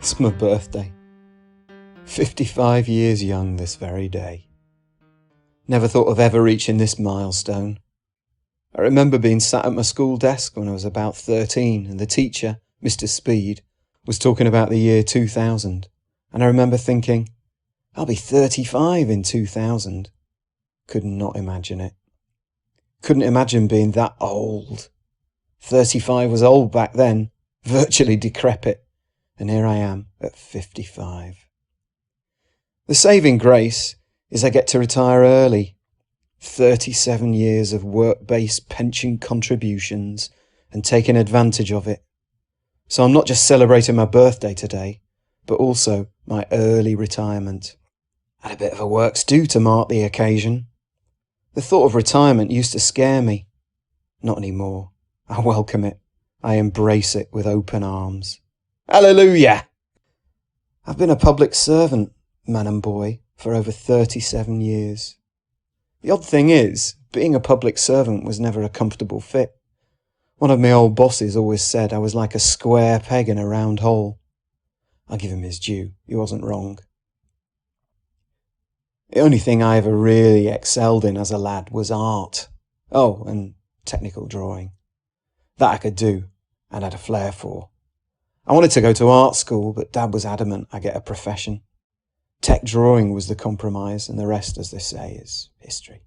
It's my birthday. 55 years young this very day. Never thought of ever reaching this milestone. I remember being sat at my school desk when I was about 13 and the teacher, Mr. Speed, was talking about the year 2000, and I remember thinking, I'll be 35 in 2000. Could not imagine it. Couldn't imagine being that old. 35 was old back then, virtually decrepit, and here I am at 55. The saving grace is I get to retire early. 37 years of work-based pension contributions and taking advantage of it. So I'm not just celebrating my birthday today, but also my early retirement. Had a bit of a works do to mark the occasion. The thought of retirement used to scare me. Not anymore. I welcome it. I embrace it with open arms. Hallelujah! I've been a public servant, man and boy, for over 37 years. The odd thing is, being a public servant was never a comfortable fit. One of my old bosses always said I was like a square peg in a round hole. I'll give him his due, he wasn't wrong. The only thing I ever really excelled in as a lad was art. Oh, and technical drawing. That I could do, and had a flair for. I wanted to go to art school, but Dad was adamant I get a profession. Tech drawing was the compromise, and the rest, as they say, is history.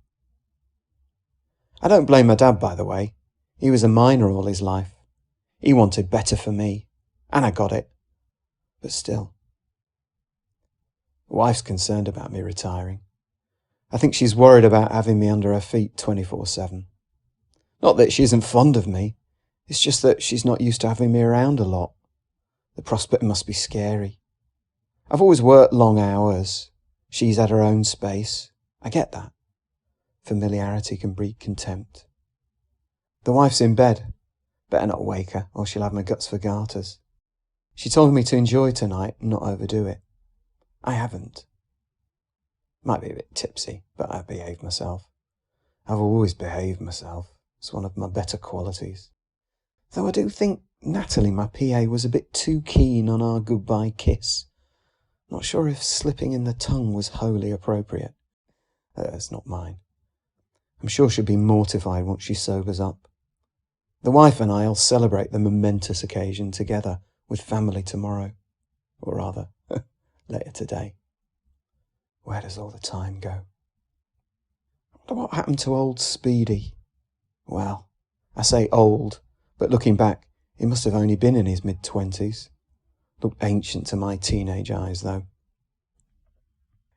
I don't blame my dad, by the way. He was a miner all his life. He wanted better for me, and I got it. But still. Wife's concerned about me retiring. I think she's worried about having me under her feet 24/7. Not that she isn't fond of me, it's just that she's not used to having me around a lot. The prospect must be scary. I've always worked long hours. She's had her own space. I get that. Familiarity can breed contempt. The wife's in bed. Better not wake her, or she'll have my guts for garters. She told me to enjoy tonight and not overdo it. I haven't. Might be a bit tipsy, but I've behaved myself. I've always behaved myself. It's one of my better qualities. Though I do think Natalie, my PA, was a bit too keen on our goodbye kiss. Not sure if slipping in the tongue was wholly appropriate. It's not mine. I'm sure she'll be mortified once she sobers up. The wife and I'll celebrate the momentous occasion together with family tomorrow. Or rather, later today. Where does all the time go? I wonder what happened to old Speedy. Well, I say old, but looking back, he must have only been in his mid-20s. Looked ancient to my teenage eyes, though.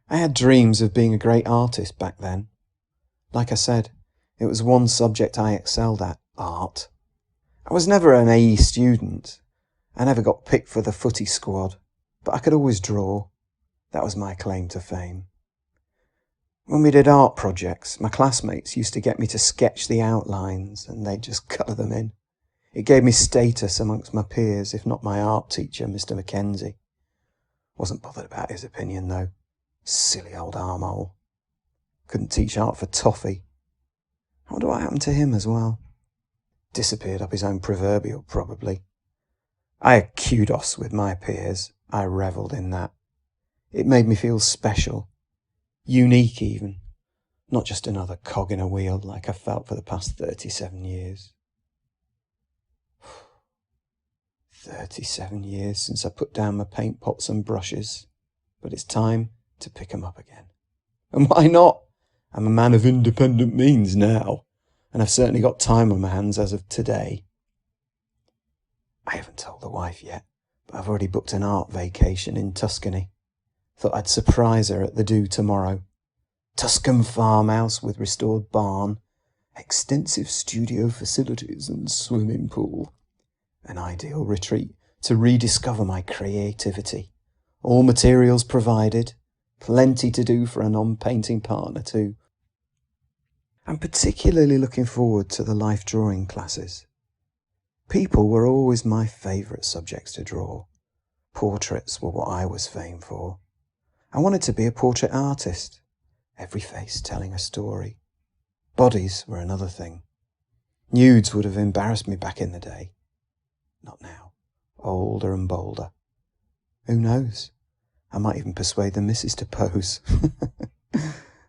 I had dreams of being a great artist back then. Like I said, it was one subject I excelled at, art. I was never an AE student. I never got picked for the footy squad, but I could always draw. That was my claim to fame. When we did art projects, my classmates used to get me to sketch the outlines and they'd just colour them in. It gave me status amongst my peers, if not my art teacher, Mr. Mackenzie. Wasn't bothered about his opinion, though. Silly old armhole. Couldn't teach art for toffee. I wonder what happened to him as well. Disappeared up his own proverbial, probably. I had kudos with my peers. I revelled in that. It made me feel special. Unique, even. Not just another cog in a wheel like I felt for the past 37 years. 37 years since I put down my paint pots and brushes, but it's time to pick 'em up again. And why not? I'm a man of independent means now, and I've certainly got time on my hands as of today. I haven't told the wife yet, but I've already booked an art vacation in Tuscany. Thought I'd surprise her at the do tomorrow. Tuscan farmhouse with restored barn, extensive studio facilities and swimming pool. An ideal retreat to rediscover my creativity. All materials provided, plenty to do for a non-painting partner too. I'm particularly looking forward to the life drawing classes. People were always my favourite subjects to draw. Portraits were what I was famed for. I wanted to be a portrait artist, every face telling a story. Bodies were another thing. Nudes would have embarrassed me back in the day. Not now. Older and bolder. Who knows? I might even persuade the missus to pose.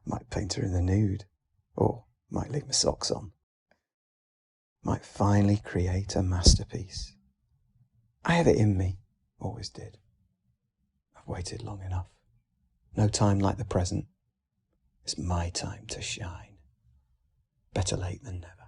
Might paint her in the nude. Or might leave my socks on. Might finally create a masterpiece. I have it in me. Always did. I've waited long enough. No time like the present. It's my time to shine. Better late than never.